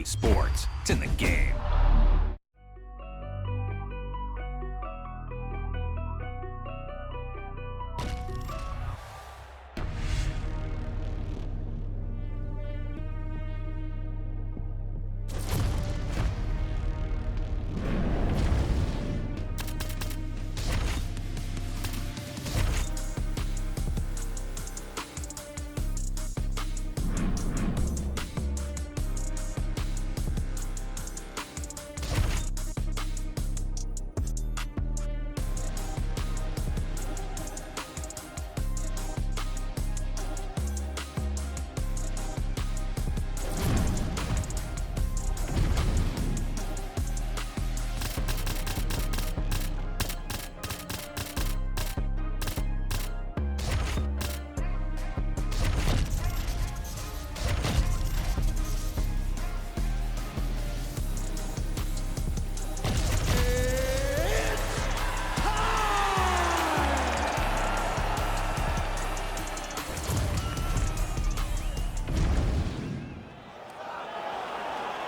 Sports. It's in the game.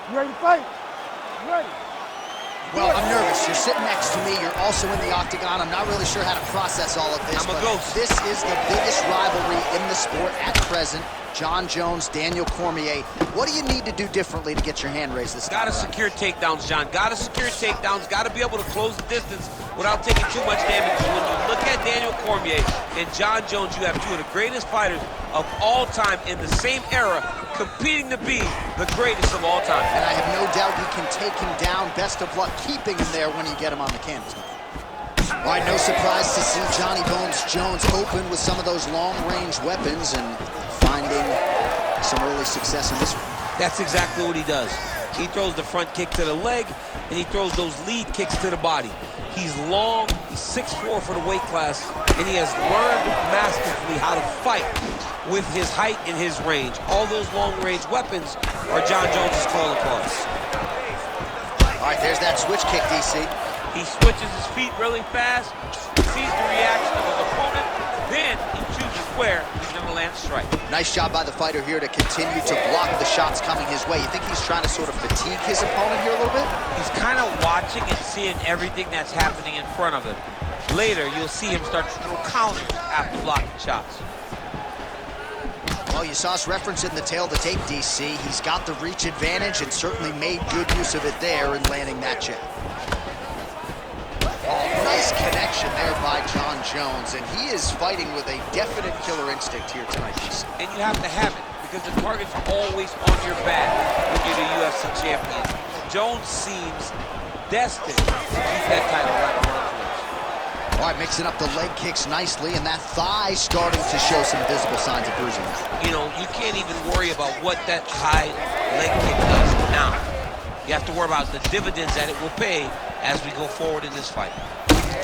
You ready to fight? You ready? Well, I'm nervous. You're sitting next to me. You're also in the octagon. I'm not really sure how to process all of this. I'm a ghost. This is the biggest rivalry in the sport at present. Jon Jones, Daniel Cormier. What do you need to do differently to get your hand raised this time? Gotta secure takedowns, John. Gotta secure takedowns. Gotta be able to close the distance without taking too much damage. When you look at Daniel Cormier and Jon Jones, you have two of the greatest fighters of all time in the same era, competing to be the greatest of all time. And I have no doubt you can take him down. Best of luck keeping him there when you get him on the canvas. All right, no surprise to see Johnny Bones Jones open with some of those long-range weapons and finding some early success in this one. That's exactly what he does. He throws the front kick to the leg, and he throws those lead kicks to the body. He's long, he's 6'4" for the weight class, and he has learned masterfully how to fight with his height and his range. All those long-range weapons are Jon Jones' calling cards. All right, there's that switch kick, DC. He switches his feet really fast, sees the reaction of his opponent, then he chooses where he's going to land a strike. Nice job by the fighter here to continue to block the shots coming his way. You think he's trying to sort of fatigue his opponent here a little bit? He's kind of watching and seeing everything that's happening in front of him. Later, you'll see him start to throw counters after blocking shots. Well, you saw us reference it in the tail of the tape, DC. He's got the reach advantage and certainly made good use of it there in landing that jab. Oh, nice connection there by Jon Jones, and he is fighting with a definite killer instinct here tonight, DC. And you have to have it, because the target's always on your back when you're the UFC champion. Jones seems destined to keep that title right on his lips. All right, mixing up the leg kicks nicely, and that thigh starting to show some visible signs of bruising. You know, you can't even worry about what that high leg kick does now. You have to worry about the dividends that it will pay as we go forward in this fight.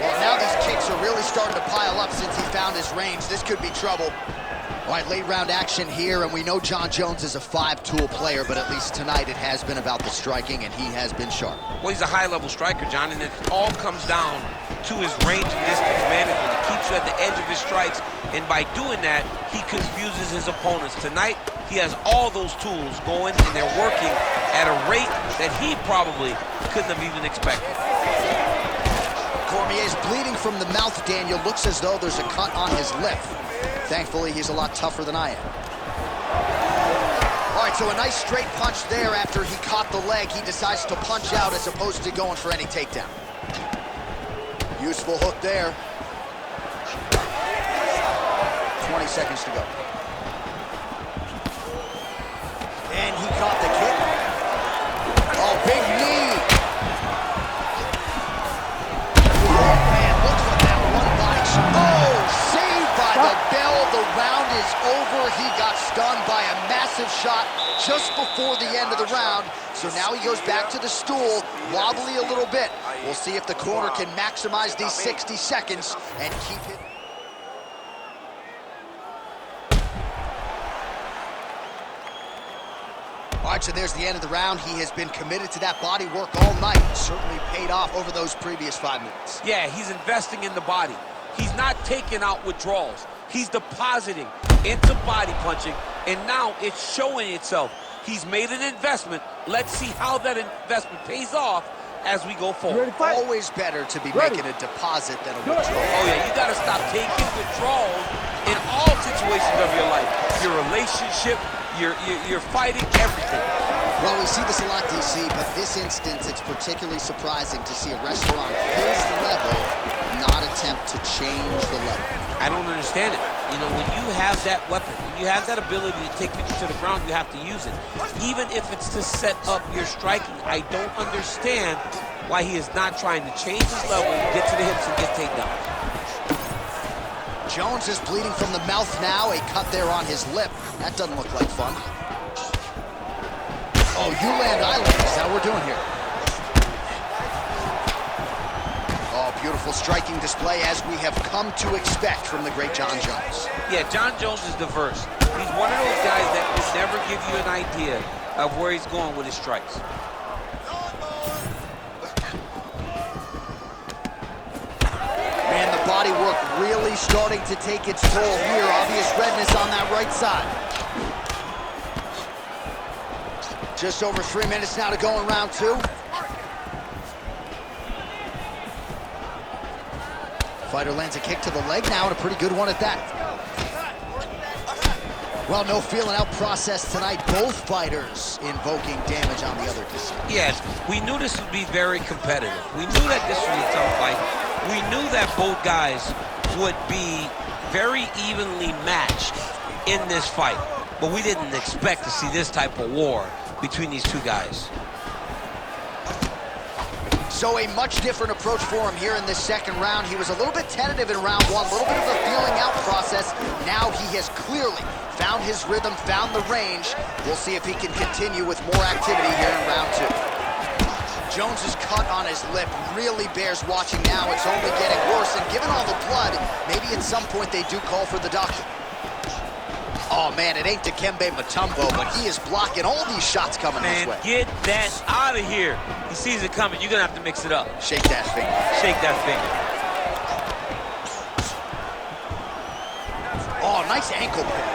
Well, now these kicks are really starting to pile up since he found his range. This could be trouble. All right, late round action here, and we know Jon Jones is a five-tool player, but at least tonight it has been about the striking, and he has been sharp. Well, he's a high-level striker, John, and it all comes down to his range and distance management. He keeps you at the edge of his strikes, and by doing that, he confuses his opponents. Tonight, he has all those tools going, and they're working at a rate that he probably couldn't have even expected. Cormier's bleeding from the mouth, Daniel. Looks as though there's a cut on his lip. Thankfully, he's a lot tougher than I am. All right, so a nice straight punch there after he caught the leg. He decides to punch out as opposed to going for any takedown. Useful hook there. 20 seconds to go. And he caught the kick. Oh, big knee. Oh, man, looks like that one body shot. Oh, saved by the bell. The round is over. He got stunned by a massive shot just before the end of the round. So now he goes back to the stool, wobbly a little bit. We'll see if the corner can maximize these 60 seconds and keep it. All right, so there's the end of the round. He has been committed to that body work all night. Certainly paid off over those previous 5 minutes. Yeah, he's investing in the body. He's not taking out withdrawals. He's depositing into body punching, and now it's showing itself. He's made an investment let's see how that investment pays off as we go You forward. ready to fight? Always better to be Ready. making a deposit than a Good. withdrawal. Oh yeah, you gotta stop taking withdrawals in all situations of your life. Your relationship, your fighting, everything. Well, we see this a lot, DC, but this instance, it's particularly surprising to see a wrestler on his level not attempt to change the level. I don't understand it. You know, when you have that weapon, when you have that ability to take people to the ground, you have to use it. Even if it's to set up your striking, I don't understand why he is not trying to change his level, get to the hips, and get takedowns. Jones is bleeding from the mouth now, a cut there on his lip. That doesn't look like fun. Oh, U-Land Island is how we're doing here. Oh, beautiful striking display as we have come to expect from the great Jon Jones. Yeah, Jon Jones is diverse. He's one of those guys that will never give you an idea of where he's going with his strikes. Man, the body work really starting to take its toll here. Obvious redness on that right side. Just over 3 minutes now to go in round 2. Fighter lands a kick to the leg now, and a pretty good one at that. Well, no feeling out process tonight. Both fighters invoking damage on the other DC. Yes, we knew this would be very competitive. We knew that this was a tough fight. We knew that both guys would be very evenly matched in this fight. But we didn't expect to see this type of war between these two guys. So a much different approach for him here in this second round. He was a little bit tentative in round 1, a little bit of a feeling out process. Now he has clearly found his rhythm, found the range. We'll see if he can continue with more activity here in round 2. Jones's cut on his lip really bears watching now. It's only getting worse, and given all the blood, maybe at some point they do call for the doctor. Oh, man, it ain't Dikembe Mutombo, but he is blocking all these shots coming his way. Get that out of here. He sees it coming. You're going to have to mix it up. Shake that finger. Shake that finger. Oh, nice ankle pick.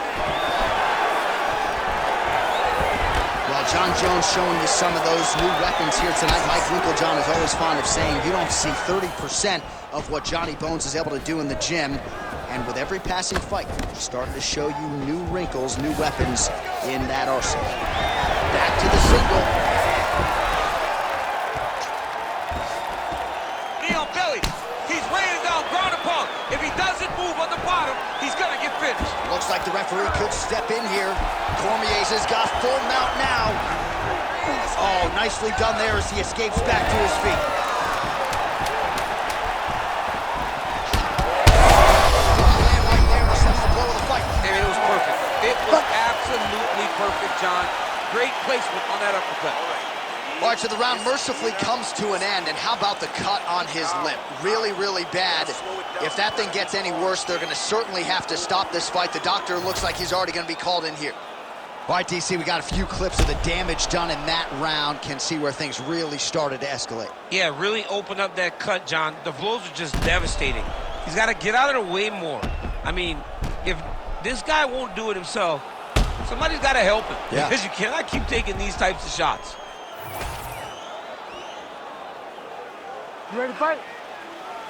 Well, Jon Jones showing you some of those new weapons here tonight. Mike Winkeljohn is always fond of saying you don't see 30% of what Johnny Bones is able to do in the gym. And with every passing fight, he's starting to show you new wrinkles, new weapons in that arsenal. Back to the single. Knee on belly. He's weighing down, ground and pound. If he doesn't move on the bottom, he's going to get finished. Looks like the referee could step in here. Cormier's has got full mount now. Oh, nicely done there as he escapes back to his feet. Absolutely perfect, John. Great placement on that uppercut. All right, so the round mercifully comes to an end, and how about the cut on his lip? Really, really bad. If that thing gets any worse, they're going to certainly have to stop this fight. The doctor looks like he's already going to be called in here. All right, DC, we got a few clips of the damage done in that round. Can see where things really started to escalate. Yeah, really open up that cut, John. The blows are just devastating. He's got to get out of the way more. I mean, if this guy won't do it himself, somebody's got to help him. Yeah. Because you cannot keep taking these types of shots. You ready to fight?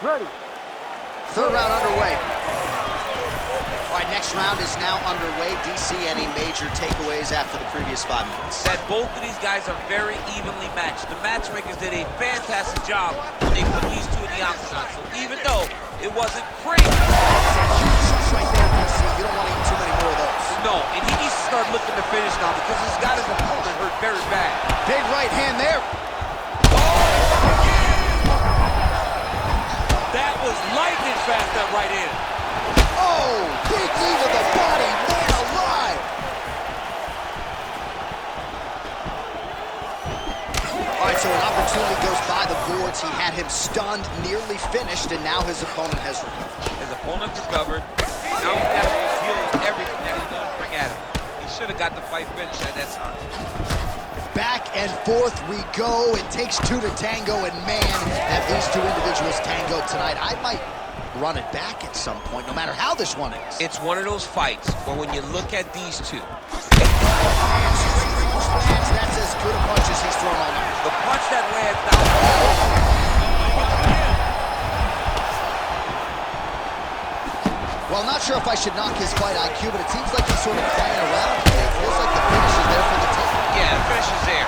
Ready. Third round underway. All right, next round is now underway. DC, any major takeaways after the previous 5 minutes? That both of these guys are very evenly matched. The matchmakers did a fantastic job when they put these two in the octagon. So even though it wasn't pretty. That's a huge shot right there, DC. You don't want to eat too many more of those. No, and he needs to start looking to finish now because he's got his opponent hurt very bad. Big right hand there. That was lightning fast, that right in. Oh, big knee to the body, man alive. All right, so an opportunity goes by the boards. He had him stunned, nearly finished, and now his opponent has recovered. His opponent recovered. Now he's got to feel everything that he's going to bring at him. He should have got the fight finished at that time. Back and forth we go. It takes two to tango, and man, have these two individuals tangoed tonight. I might run it back at some point, no matter how this one is. It's one of those fights where when you look at these two, That's as good a punch as he's thrown all night. The punch that lands down. Well, I'm not sure if I should knock his fight IQ, but it seems like he's sort of playing around today. It feels like the finish is there for the taking. Yeah, the finish is there.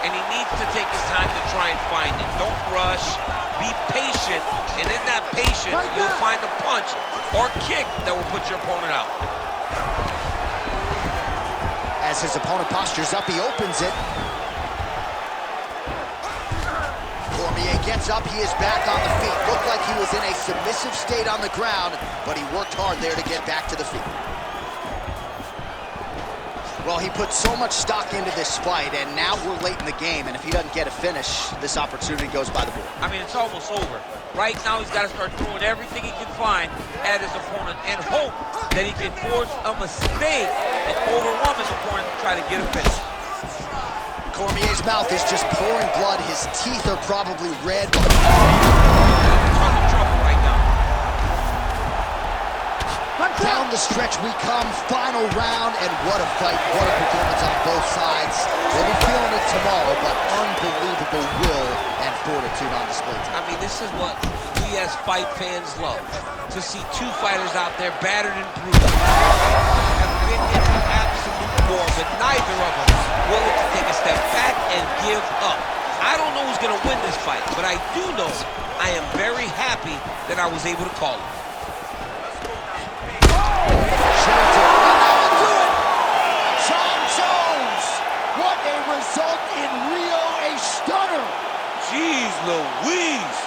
And he needs to take his time to try and find it. Don't rush. Be patient. And in that patience, you'll find a punch or kick that will put your opponent out. As his opponent postures up, he opens it. Cormier gets up, he is back on the feet. Looked like he was in a submissive state on the ground, but he worked hard there to get back to the feet. Well, he put so much stock into this fight, and now we're late in the game, and if he doesn't get a finish, this opportunity goes by the board. I mean, it's almost over. Right now, he's got to start throwing everything he can find at his opponent and hope that he can force a mistake and overwhelm his opponent to try to get a finish. Cormier's mouth is just pouring blood. His teeth are probably red. Tons of trouble right now. Down the stretch we come, final round, and what a fight, what a performance on both sides. We'll be feeling it tomorrow, but unbelievable will and fortitude on display tonight. I mean, this is what we as fight fans love. To see two fighters out there battered and bruised. Have been in an absolute war, but neither of them willing to take a step back and give up. I don't know who's going to win this fight, but I do know I am very happy that I was able to call it. Jon Jones, what a result in Rio, a stunner. Jeez Louise.